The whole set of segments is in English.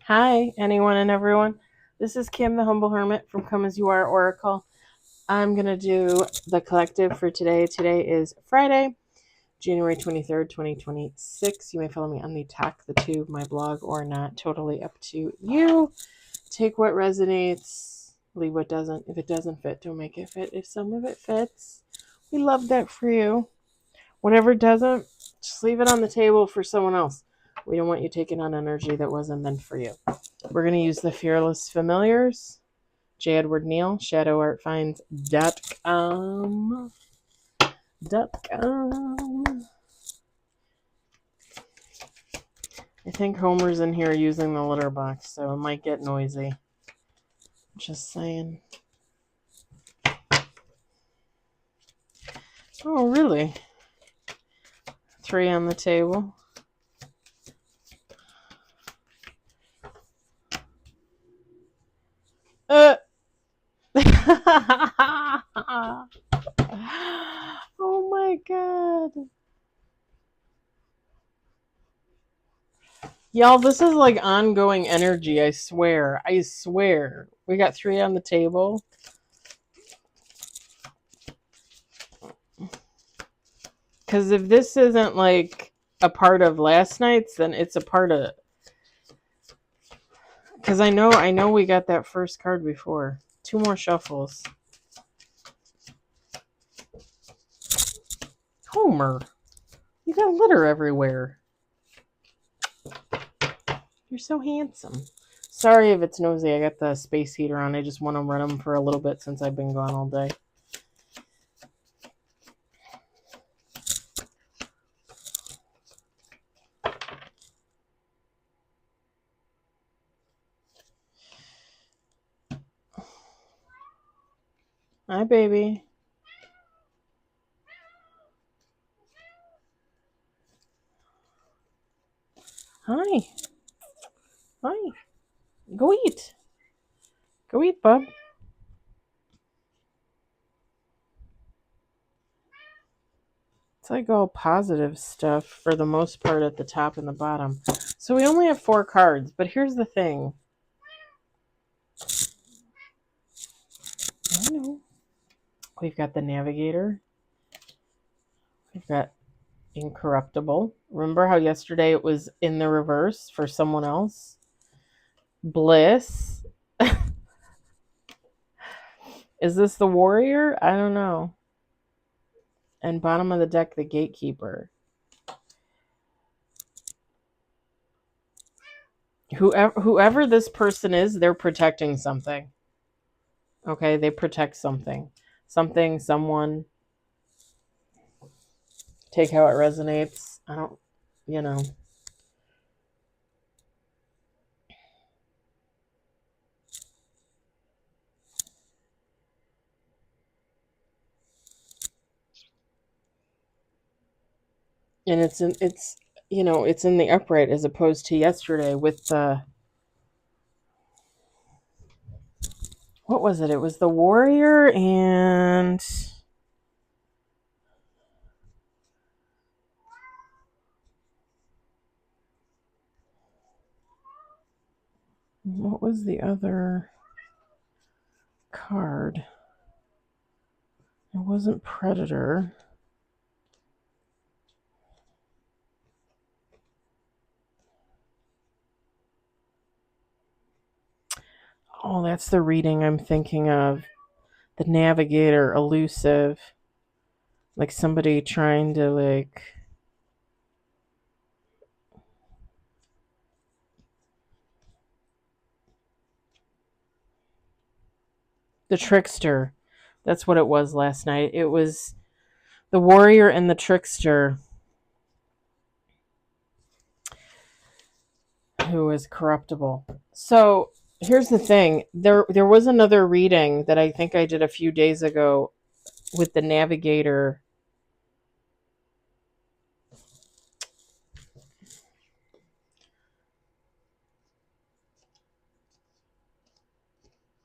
Hi, anyone and everyone. This is Kim, the Humble Hermit from Come As You Are Oracle. I'm going to do the collective for today. Today is Friday, January 23rd, 2026. You may follow me on the Talk the Tube, my blog, or not. Totally up to you. Take what resonates, leave what doesn't. If it doesn't fit, don't make it fit. If some of it fits, we love that for you. Whatever doesn't, just leave it on the table for someone else. We don't want you taking on energy that wasn't meant for you. We're going to use the Fearless Familiars, J. Edward Neal, shadowartfinds.com. I think Homer's in here using the litter box, so it might get noisy. Just saying. Oh, really? 3 on the table. Oh my god. Y'all, this is like ongoing energy, I swear. I swear. We got 3 on the table. Because if this isn't like a part of last night's, then it's a part of... Because I know we got that first card before. 2 more shuffles. Homer, you got litter everywhere. You're so handsome. Sorry if it's nosy. I got the space heater on. I just want to run them for a little bit since I've been gone all day. Hi, baby. Hi. Hi. Go eat. Go eat, bub. It's like all positive stuff for the most part at the top and the bottom. So we only have 4 cards, but here's the thing. I know. We've got the Navigator. We've got Incorruptible. Remember how yesterday it was in the reverse for someone else? Bliss. Is this the Warrior? I don't know. And bottom of the deck, the Gatekeeper. Whoever this person is, they're protecting something. Okay, they protect something. Something, someone. Take how it resonates. I don't, you know. And it's in the upright as opposed to yesterday with the, what was it? It was the Warrior and what was the other card? It wasn't Predator. Oh, that's the reading I'm thinking of. The Navigator, elusive. Like somebody trying to like... The Trickster. That's what it was last night. It was the Warrior and the Trickster, who is corruptible. So here's the thing. There was another reading that I think I did a few days ago with the Navigator.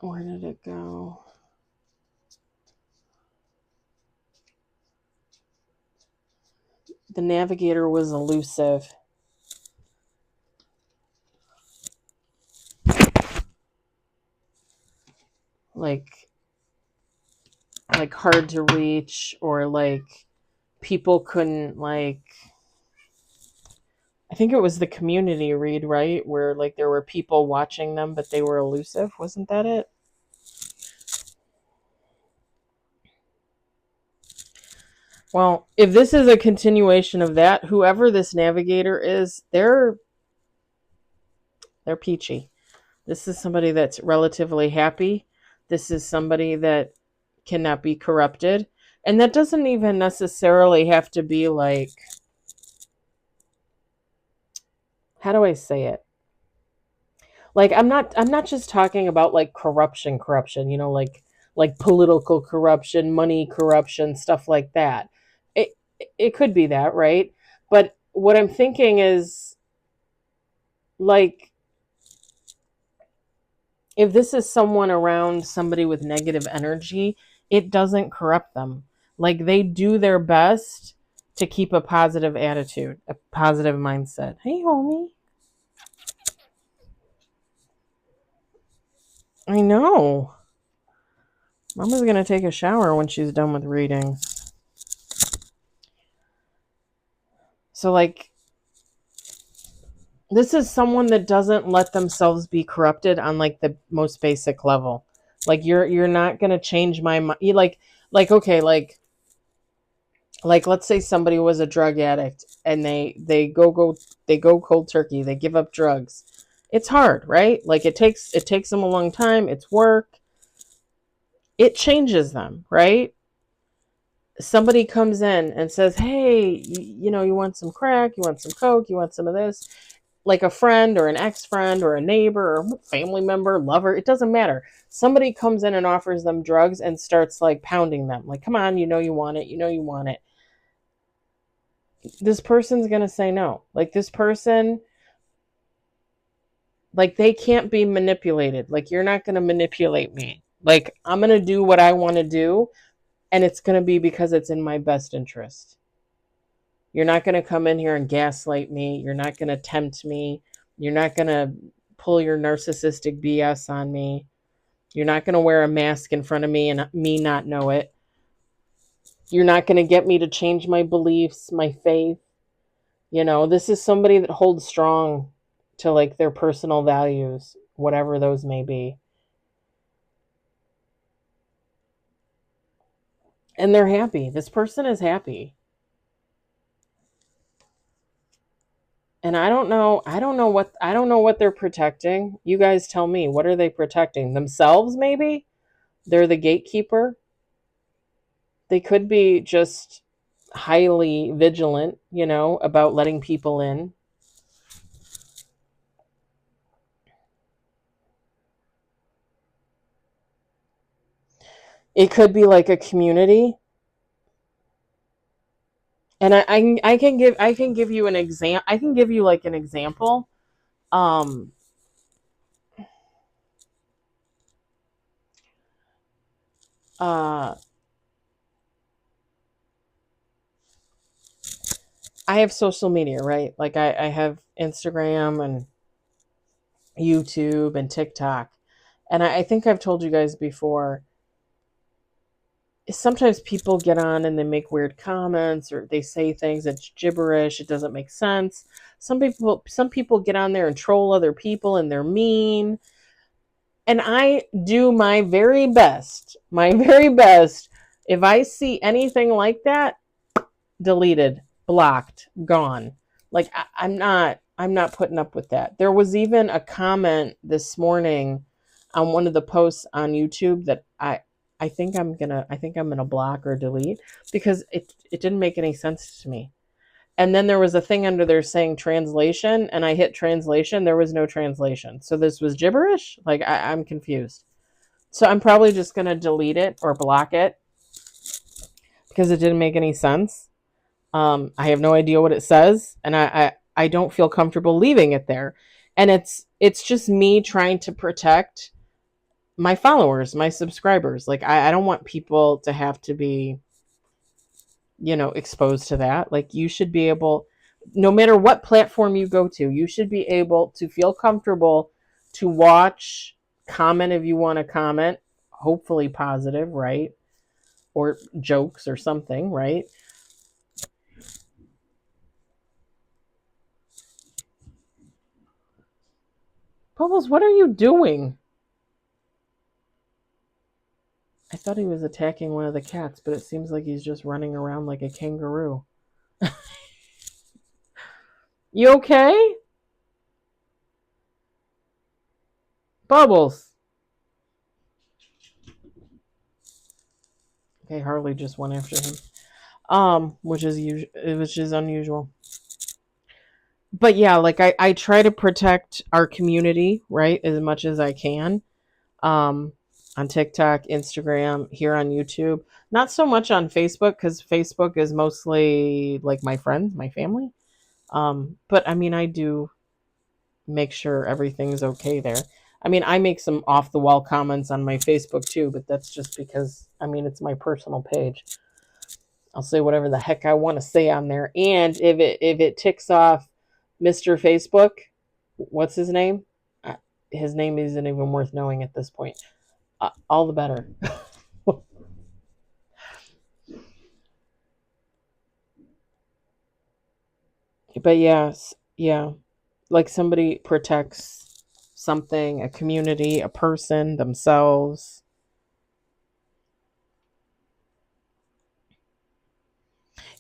Where did it go? The Navigator was elusive. like hard to reach, or like people couldn't, like, I think it was the community read, right? Where like there were people watching them, but they were elusive. Wasn't that it? Well, if this is a continuation of that, whoever this navigator is, they're peachy. This is somebody that's relatively happy. This is somebody that cannot be corrupted. And that doesn't even necessarily have to be like, how do I say it? Like I'm not just talking about like corruption, like political corruption, money corruption, stuff like that. It it could be that, right? But what I'm thinking is, like, if this is someone around somebody with negative energy, it doesn't corrupt them. Like, they do their best to keep a positive attitude, a positive mindset. Hey, homie. I know. Mama's going to take a shower when she's done with reading. So, like, this is someone that doesn't let themselves be corrupted on like the most basic level. Like, you're not going to change my mind. Okay, like let's say somebody was a drug addict and they go cold turkey. They give up drugs. It's hard, right? Like, it takes them a long time. It's work. It changes them, right? Somebody comes in and says, hey, you want some crack, you want some coke, you want some of this, like a friend or an ex-friend or a neighbor or family member, lover, it doesn't matter. Somebody comes in and offers them drugs and starts like pounding them, like, come on, you want it, you want it. This person's going to say no. Like, this person, like, they can't be manipulated. Like, you're not going to manipulate me. Like, I'm going to do what I want to do, and it's going to be because it's in my best interest. You're not going to come in here and gaslight me. You're not going to tempt me. You're not going to pull your narcissistic BS on me. You're not going to wear a mask in front of me and me not know it. You're not going to get me to change my beliefs, my faith. This is somebody that holds strong to like their personal values, whatever those may be. And they're happy. This person is happy. And I don't know what they're protecting. You guys tell me, what are they protecting? Themselves, maybe? They're the gatekeeper. They could be just highly vigilant, about letting people in. It could be like a community. And I can give you an example. I can give you like an example. Um uh I have social media, right? Like, I have Instagram and YouTube and TikTok. And I think I've told you guys before, sometimes people get on and they make weird comments, or they say things that's gibberish. It doesn't make sense. Some people get on there and troll other people, and they're mean. And I do my very best. My very best. If I see anything like that, deleted, blocked, gone. Like, I'm not putting up with that. There was even a comment this morning on one of the posts on YouTube that I think I'm gonna block or delete, because it didn't make any sense to me. And then there was a thing under there saying translation, and I hit translation. There was no translation. So this was gibberish? Like, I'm confused. So I'm probably just gonna delete it or block it, because it didn't make any sense. I have no idea what it says, and I don't feel comfortable leaving it there. And it's just me trying to protect my followers, my subscribers. Like, I don't want people to have to be, exposed to that. Like, you should be able, no matter what platform you go to, you should be able to feel comfortable to watch, comment if you want to comment, hopefully positive, right? Or jokes or something, right? Bubbles, what are you doing? I thought he was attacking one of the cats, but it seems like he's just running around like a kangaroo. You okay? Bubbles. Okay, Harley just went after him. Which is unusual. But yeah, like I try to protect our community, right, as much as I can. Um, on TikTok, Instagram, here on YouTube. Not so much on Facebook because Facebook is mostly like my friends, my family. But I mean, I do make sure everything's okay there. I mean, I make some off the wall comments on my Facebook too, but that's just because I mean it's my personal page. I'll say whatever the heck I want to say on there. And if it ticks off Mr. Facebook, what's his name? His name isn't even worth knowing at this point. All the better. But yes, yeah, like somebody protects something, a community, a person, themselves.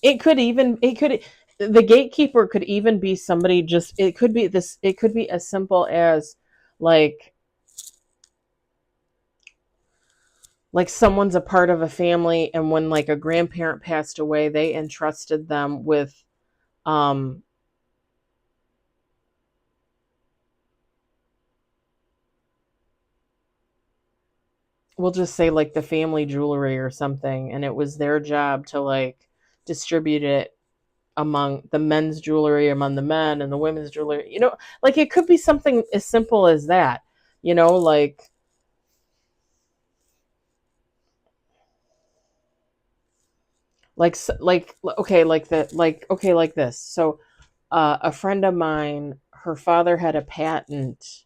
It could the gatekeeper could even be somebody just it could be as simple as like like someone's a part of a family and when like a grandparent passed away, they entrusted them with um we'll just say like the family jewelry or something, and it was their job to like distribute it among the men's jewelry among the men and the women's jewelry, like it could be something as simple as that, like okay like this. So a friend of mine, her father had a patent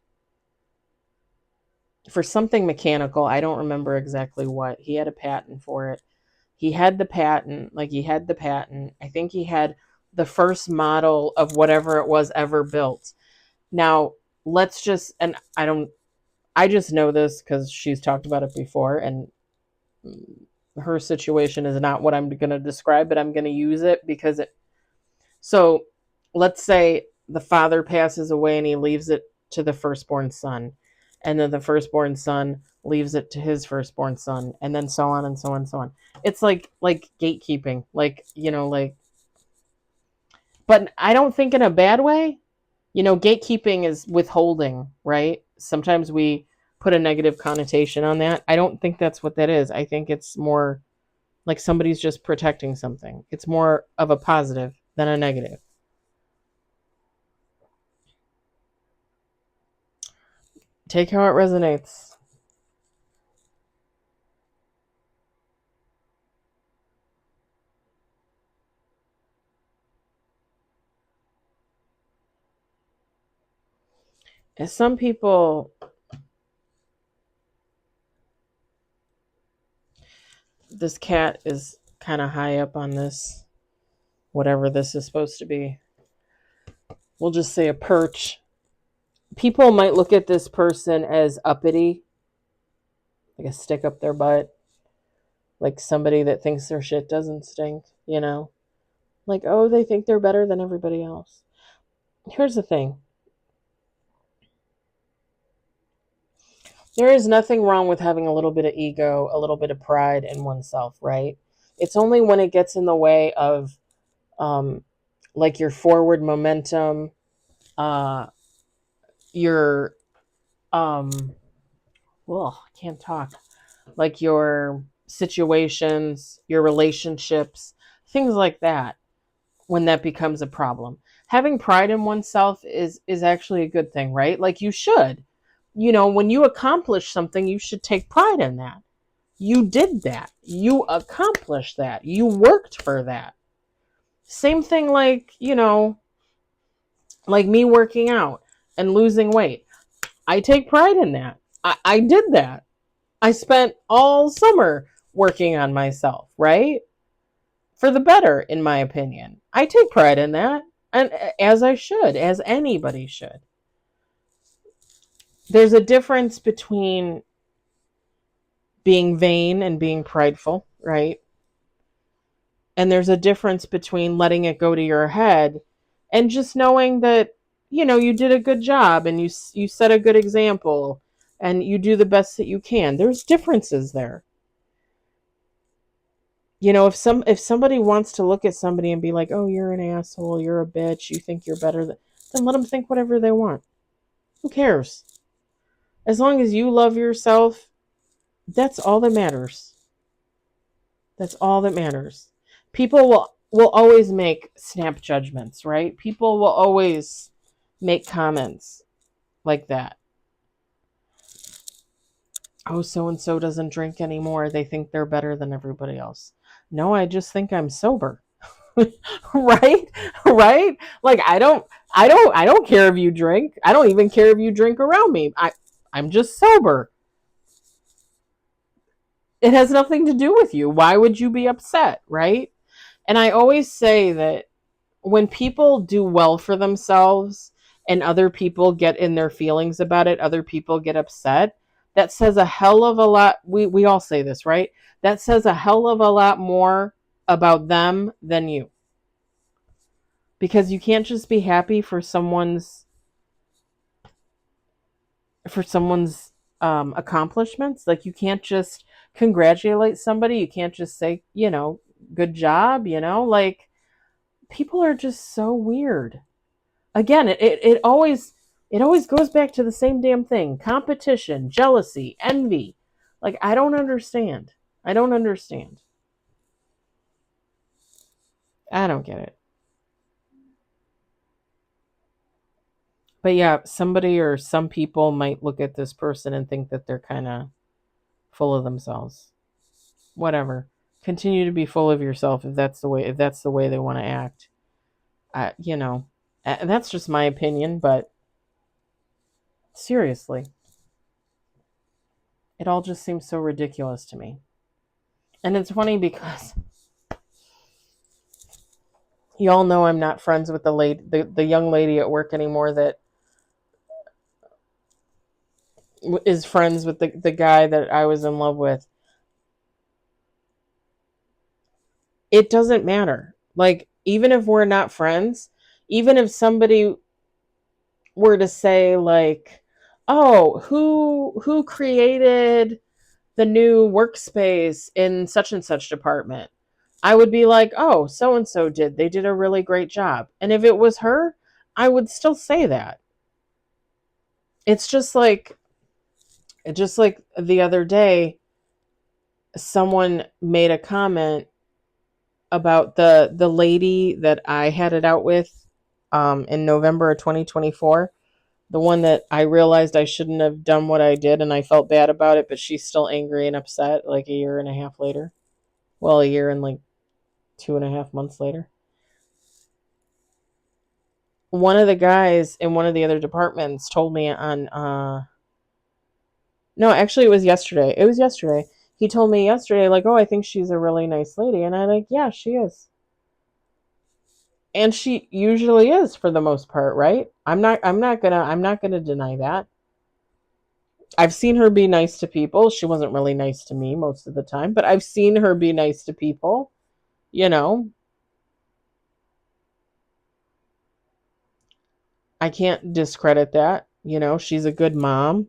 for something mechanical. I don't remember exactly what. He had a patent for it. He had the patent. I think he had the first model of whatever it was ever built. Now, let's just, and I just know this because she's talked about it before, and her situation is not what I'm going to describe, but I'm going to use it because so let's say the father passes away and he leaves it to the firstborn son. And then the firstborn son leaves it to his firstborn son, and then so on and so on and so on. It's like gatekeeping, like but I don't think in a bad way. Gatekeeping is withholding, right? Sometimes we put a negative connotation on that. I don't think that's what that is. I think it's more like somebody's just protecting something. It's more of a positive than a negative. Take how it resonates. As some people, this cat is kind of high up on this, whatever this is supposed to be. We'll just say a perch. People might look at this person as uppity, like a stick up their butt, like somebody that thinks their shit doesn't stink. Like, oh, they think they're better than everybody else. Here's the thing. There is nothing wrong with having a little bit of ego, a little bit of pride in oneself, right? It's only when it gets in the way of um, like your forward momentum, uh, your well, I can't talk. Like your situations, your relationships, things like that, when that becomes a problem. Having pride in oneself is actually a good thing, right? Like you should. When you accomplish something, you should take pride in that. You did that. You accomplished that. You worked for that. Same thing like me working out and losing weight. I take pride in that. I did that. I spent all summer working on myself, right? For the better, in my opinion. I take pride in that, and as I should, as anybody should. There's a difference between being vain and being prideful, right? And there's a difference between letting it go to your head and just knowing that, you did a good job and you set a good example and you do the best that you can. There's differences there. If somebody wants to look at somebody and be like, "Oh, you're an asshole, you're a bitch, you think you're better then let them think whatever they want. Who cares? As long as you love yourself, that's all that matters. That's all that matters. People will always make snap judgments, right? People will always make comments like that. Oh, so and so doesn't drink anymore. They think they're better than everybody else. No, I just think I'm sober. Right? Right? Like I don't care if you drink. I don't even care if you drink around me. I'm just sober. It has nothing to do with you. Why would you be upset, right? And I always say that when people do well for themselves and other people get in their feelings about it, other people get upset, that says a hell of a lot. We all say this, right? That says a hell of a lot more about them than you. Because you can't just be happy for someone's accomplishments. Like, you can't just congratulate somebody. You can't just say, good job, like, people are just so weird. Again, it always goes back to the same damn thing. Competition, jealousy, envy. Like, I don't understand. I don't understand. I don't get it. But yeah, somebody or some people might look at this person and think that they're kind of full of themselves. Whatever. Continue to be full of yourself if that's the way they want to act. And that's just my opinion, but seriously, it all just seems so ridiculous to me. And it's funny because you all know I'm not friends with the young lady at work anymore that is friends with the guy that I was in love with. It doesn't matter. Like, even if we're not friends, even if somebody were to say, like, "Oh, who created the new workspace in such and such department?" I would be like, "Oh, so and so did. They did a really great job." And if it was her, I would still say that. It's just like the other day, someone made a comment about the lady that I had it out with in November of 2024. The one that I realized I shouldn't have done what I did and I felt bad about it, but she's still angry and upset like a year and a half later. Well, a year and like 2.5 months later. One of the guys in one of the other departments told me on no, actually it was yesterday. It was yesterday. He told me yesterday, like, "Oh, I think she's a really nice lady." And I like, "Yeah, she is." And she usually is for the most part, right? I'm not gonna deny that. I've seen her be nice to people. She wasn't really nice to me most of the time, but I've seen her be nice to people, you know. I can't discredit that. She's a good mom.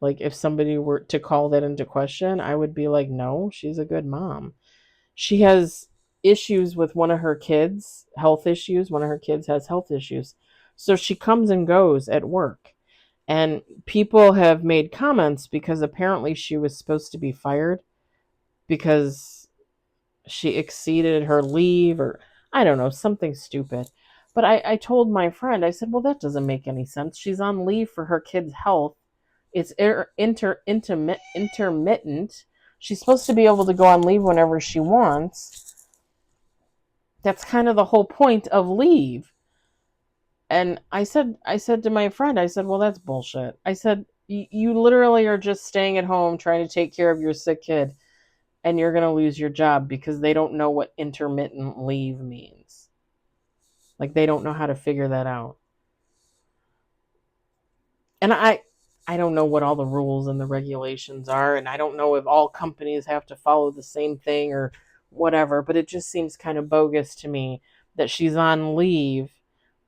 Like, if somebody were to call that into question, I would be like, "No, she's a good mom." She has issues with one of her kids, health issues. One of her kids has health issues. So she comes and goes at work. And people have made comments because apparently she was supposed to be fired because she exceeded her leave, or I don't know, something stupid. But I told my friend, I said, "Well, that doesn't make any sense. She's on leave for her kid's health. It's intermittent. She's supposed to be able to go on leave whenever she wants. That's kind of the whole point of leave." And I said to my friend, I said, "Well, that's bullshit." I said, You literally are just staying at home trying to take care of your sick kid, and you're going to lose your job because they don't know what intermittent leave means. Like, they don't know how to figure that out. And I don't know what all the rules and the regulations are, and I don't know if all companies have to follow the same thing or whatever, but it just seems kind of bogus to me that she's on leave,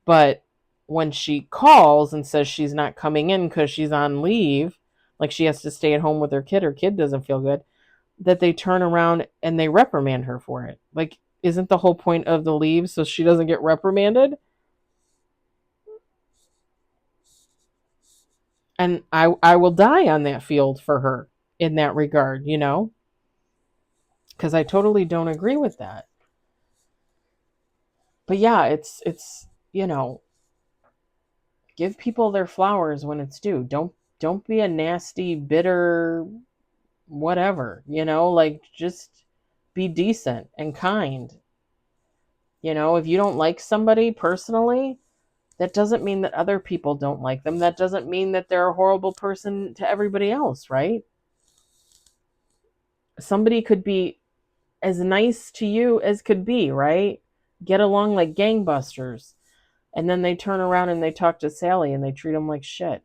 but when she calls and says she's not coming in because she's on leave, like she has to stay at home with her kid doesn't feel good, that they turn around and they reprimand her for it. Like, isn't the whole point of the leave so she doesn't get reprimanded? And I will die on that field for her in that regard, because I totally don't agree with that. But yeah, it's give people their flowers when it's due. Don't be a nasty, bitter whatever, like, just be decent and kind. If you don't like somebody personally, that doesn't mean that other people don't like them. That doesn't mean that they're a horrible person to everybody else, right? Somebody could be as nice to you as could be, right? Get along like gangbusters. And then they turn around and they talk to Sally and they treat them like shit.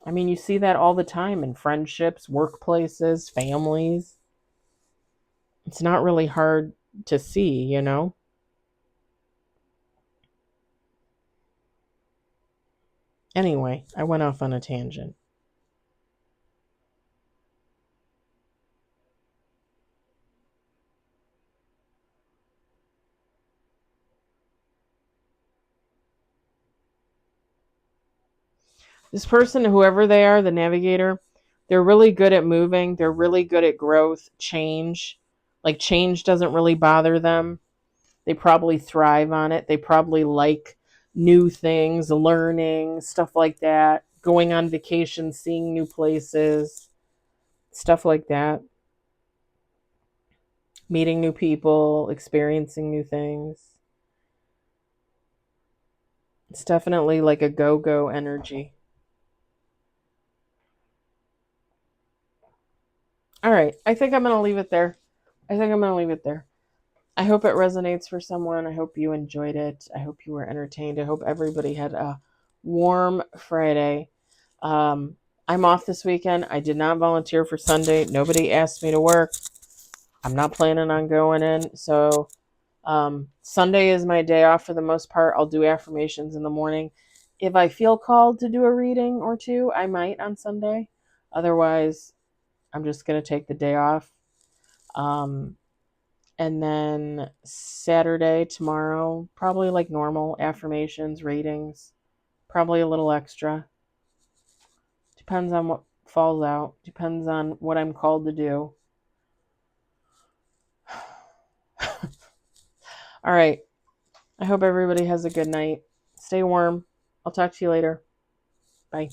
I mean, you see that all the time in friendships, workplaces, families. It's not really hard to see. Anyway, I went off on a tangent. This person, whoever they are, the navigator, they're really good at moving. They're really good at growth, change. Like, change doesn't really bother them. They probably thrive on it. They probably like new things, learning, stuff like that, going on vacation, seeing new places, stuff like that, meeting new people, experiencing new things. It's definitely like a go-go energy. All right, I think I'm going to leave it there. I hope it resonates for someone. I hope you enjoyed it. I hope you were entertained. I hope everybody had a warm Friday. Um, I'm off this weekend. I did not volunteer for Sunday. Nobody asked me to work. I'm not planning on going in. So Sunday is my day off for the most part. I'll do affirmations in the morning. If I feel called to do a reading or two, I might on Sunday. Otherwise, I'm just going to take the day off. And then Saturday, tomorrow, probably like normal affirmations, readings, probably a little extra. Depends on what falls out. Depends on what I'm called to do. All right. I hope everybody has a good night. Stay warm. I'll talk to you later. Bye.